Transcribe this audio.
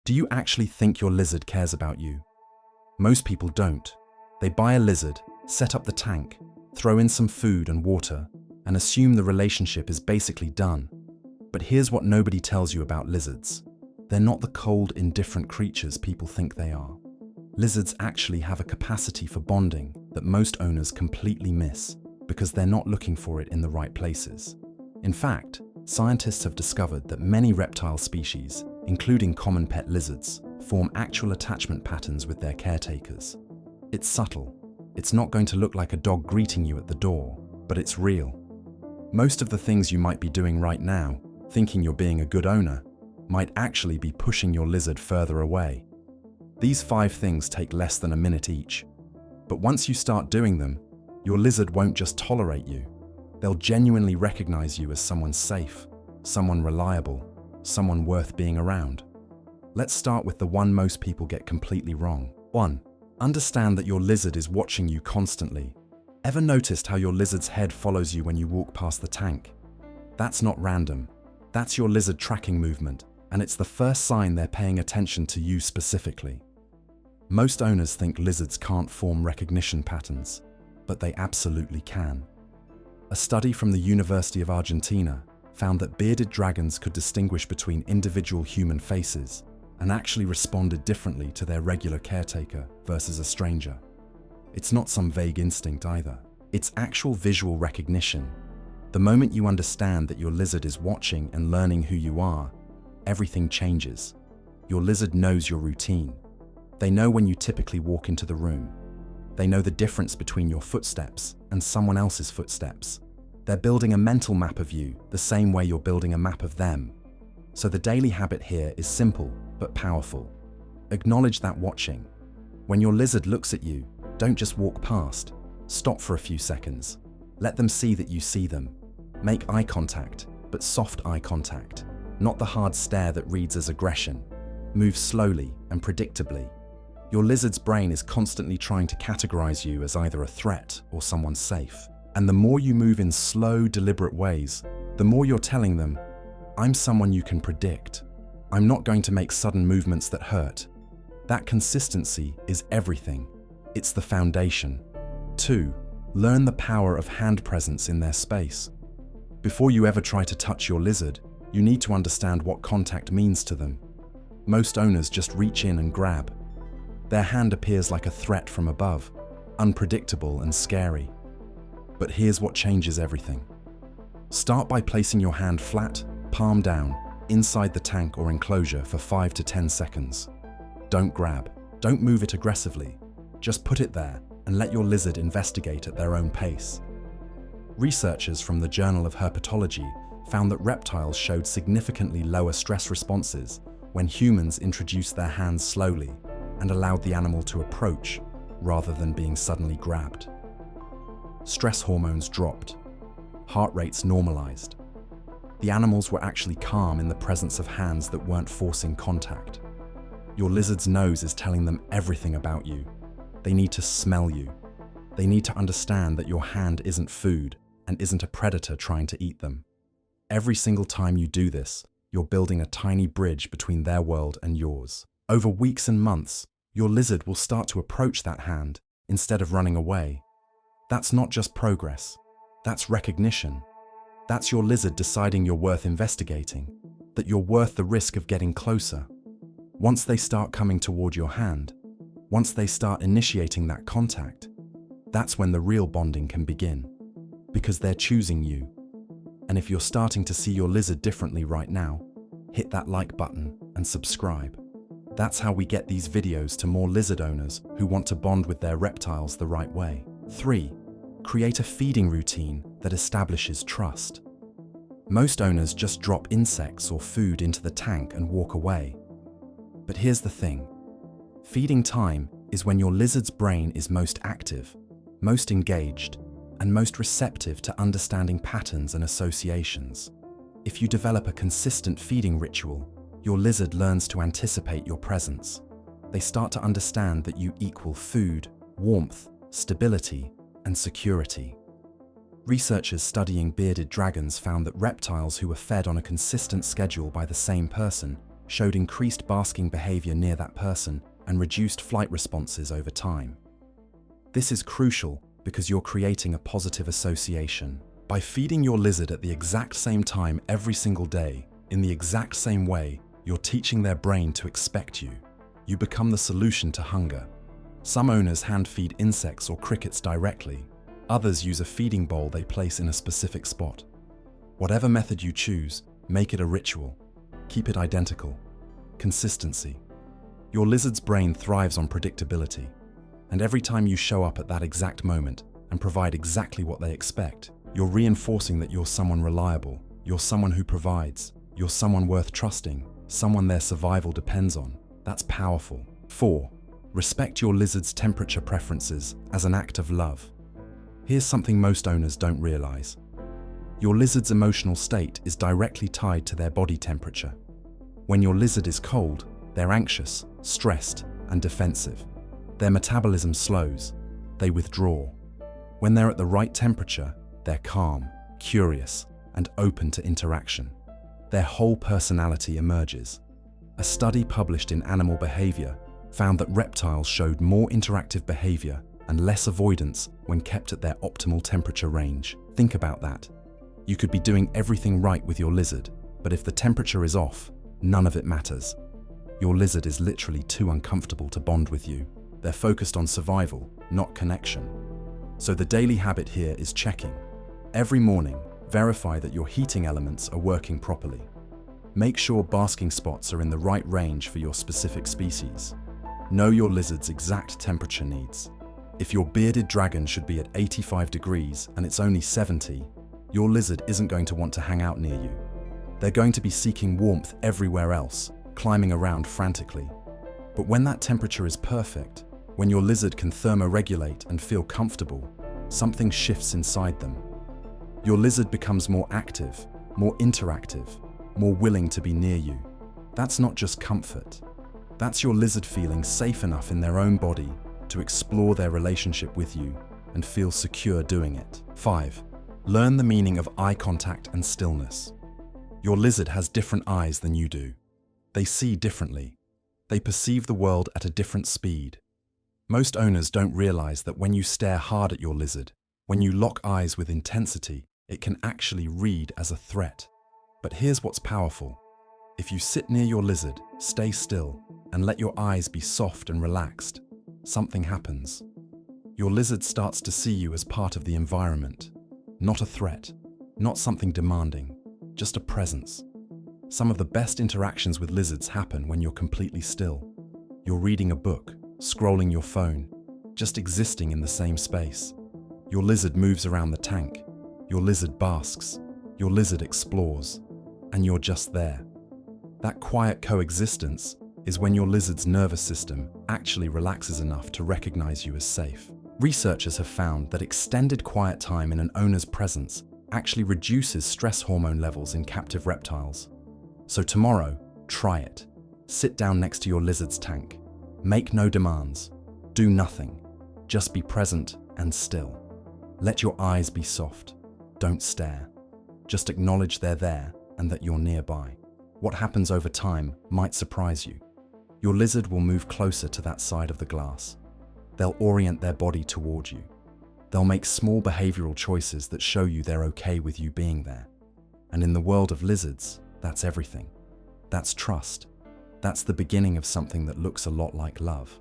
Do you actually think your lizard cares about you? Most people don't. They buy a lizard, set up the tank, throw in some food and water, and assume the relationship is basically done. But here's what nobody tells you about lizards. They're not the cold, indifferent creatures people think they are. Lizards actually have a capacity for bonding that most owners completely miss because they're not looking for it in the right places. In fact, scientists have discovered that many reptile species, including common pet lizards, form actual attachment patterns with their caretakers. It's subtle. It's not going to look like a dog greeting you at the door, but it's real. Most of the things you might be doing right now, thinking you're being a good owner, might actually be pushing your lizard further away. These 5 things take less than a minute each. But once you start doing them, your lizard won't just tolerate you. They'll genuinely recognize you as someone safe, someone reliable, someone worth being around. Let's start with the one most people get completely wrong. 1. Understand that your lizard is watching you constantly. Ever noticed how your lizard's head follows you when you walk past the tank? That's not random. That's your lizard tracking movement, and it's the first sign they're paying attention to you specifically. Most owners think lizards can't form recognition patterns, but they absolutely can. A study from the University of Argentina found that bearded dragons could distinguish between individual human faces and actually responded differently to their regular caretaker versus a stranger. It's not some vague instinct either. It's actual visual recognition. The moment you understand that your lizard is watching and learning who you are, everything changes. Your lizard knows your routine. They know when you typically walk into the room. They know the difference between your footsteps and someone else's footsteps. They're building a mental map of you the same way you're building a map of them. So the daily habit here is simple but powerful. Acknowledge that watching. When your lizard looks at you, don't just walk past. Stop for a few seconds. Let them see that you see them. Make eye contact, but soft eye contact, not the hard stare that reads as aggression. Move slowly and predictably. Your lizard's brain is constantly trying to categorize you as either a threat or someone safe. And the more you move in slow, deliberate ways, the more you're telling them, I'm someone you can predict. I'm not going to make sudden movements that hurt. That consistency is everything. It's the foundation. 2. Learn the power of hand presence in their space. Before you ever try to touch your lizard, you need to understand what contact means to them. Most owners just reach in and grab. Their hand appears like a threat from above, unpredictable and scary. But here's what changes everything. Start by placing your hand flat, palm down, inside the tank or enclosure for 5 to 10 seconds. Don't grab. Don't move it aggressively. Just put it there and let your lizard investigate at their own pace. Researchers from the Journal of Herpetology found that reptiles showed significantly lower stress responses when humans introduced their hands slowly and allowed the animal to approach rather than being suddenly grabbed. Stress hormones dropped. Heart rates normalized. The animals were actually calm in the presence of hands that weren't forcing contact. Your lizard's nose is telling them everything about you. They need to smell you. They need to understand that your hand isn't food and isn't a predator trying to eat them. Every single time you do this, you're building a tiny bridge between their world and yours. Over weeks and months, your lizard will start to approach that hand instead of running away. That's not just progress. That's recognition. That's your lizard deciding you're worth investigating, that you're worth the risk of getting closer. Once they start coming toward your hand, once they start initiating that contact, that's when the real bonding can begin, because they're choosing you. And if you're starting to see your lizard differently right now, hit that like button and subscribe. That's how we get these videos to more lizard owners who want to bond with their reptiles the right way. 3. Create a feeding routine that establishes trust. Most owners just drop insects or food into the tank and walk away. But here's the thing. Feeding time is when your lizard's brain is most active, most engaged, and most receptive to understanding patterns and associations. If you develop a consistent feeding ritual, your lizard learns to anticipate your presence. They start to understand that you equal food, warmth, stability, and security. Researchers studying bearded dragons found that reptiles who were fed on a consistent schedule by the same person showed increased basking behavior near that person and reduced flight responses over time. This is crucial because you're creating a positive association. By feeding your lizard at the exact same time every single day, in the exact same way, you're teaching their brain to expect you. You become the solution to hunger. Some owners hand-feed insects or crickets directly. Others use a feeding bowl they place in a specific spot. Whatever method you choose, make it a ritual. Keep it identical. Consistency. Your lizard's brain thrives on predictability. And every time you show up at that exact moment and provide exactly what they expect, you're reinforcing that you're someone reliable, you're someone who provides, you're someone worth trusting, someone their survival depends on. That's powerful. 4. Respect your lizard's temperature preferences as an act of love. Here's something most owners don't realize. Your lizard's emotional state is directly tied to their body temperature. When your lizard is cold, they're anxious, stressed, and defensive. Their metabolism slows. They withdraw. When they're at the right temperature, they're calm, curious, and open to interaction. Their whole personality emerges. A study published in Animal Behavior found that reptiles showed more interactive behavior and less avoidance when kept at their optimal temperature range. Think about that. You could be doing everything right with your lizard, but if the temperature is off, none of it matters. Your lizard is literally too uncomfortable to bond with you. They're focused on survival, not connection. So the daily habit here is checking. Every morning, verify that your heating elements are working properly. Make sure basking spots are in the right range for your specific species. Know your lizard's exact temperature needs. If your bearded dragon should be at 85 degrees and it's only 70, your lizard isn't going to want to hang out near you. They're going to be seeking warmth everywhere else, climbing around frantically. But when that temperature is perfect, when your lizard can thermoregulate and feel comfortable, something shifts inside them. Your lizard becomes more active, more interactive, more willing to be near you. That's not just comfort. That's your lizard feeling safe enough in their own body to explore their relationship with you and feel secure doing it. 5. Learn the meaning of eye contact and stillness. Your lizard has different eyes than you do. They see differently. They perceive the world at a different speed. Most owners don't realize that when you stare hard at your lizard, when you lock eyes with intensity, it can actually read as a threat. But here's what's powerful. If you sit near your lizard, stay still, and let your eyes be soft and relaxed, something happens. Your lizard starts to see you as part of the environment, not a threat, not something demanding, just a presence. Some of the best interactions with lizards happen when you're completely still. You're reading a book, scrolling your phone, just existing in the same space. Your lizard moves around the tank. Your lizard basks. Your lizard explores. And you're just there. That quiet coexistence is when your lizard's nervous system actually relaxes enough to recognize you as safe. Researchers have found that extended quiet time in an owner's presence actually reduces stress hormone levels in captive reptiles. So tomorrow, try it. Sit down next to your lizard's tank. Make no demands. Do nothing. Just be present and still. Let your eyes be soft. Don't stare. Just acknowledge they're there and that you're nearby. What happens over time might surprise you. Your lizard will move closer to that side of the glass. They'll orient their body toward you. They'll make small behavioral choices that show you they're okay with you being there. And in the world of lizards, that's everything. That's trust. That's the beginning of something that looks a lot like love.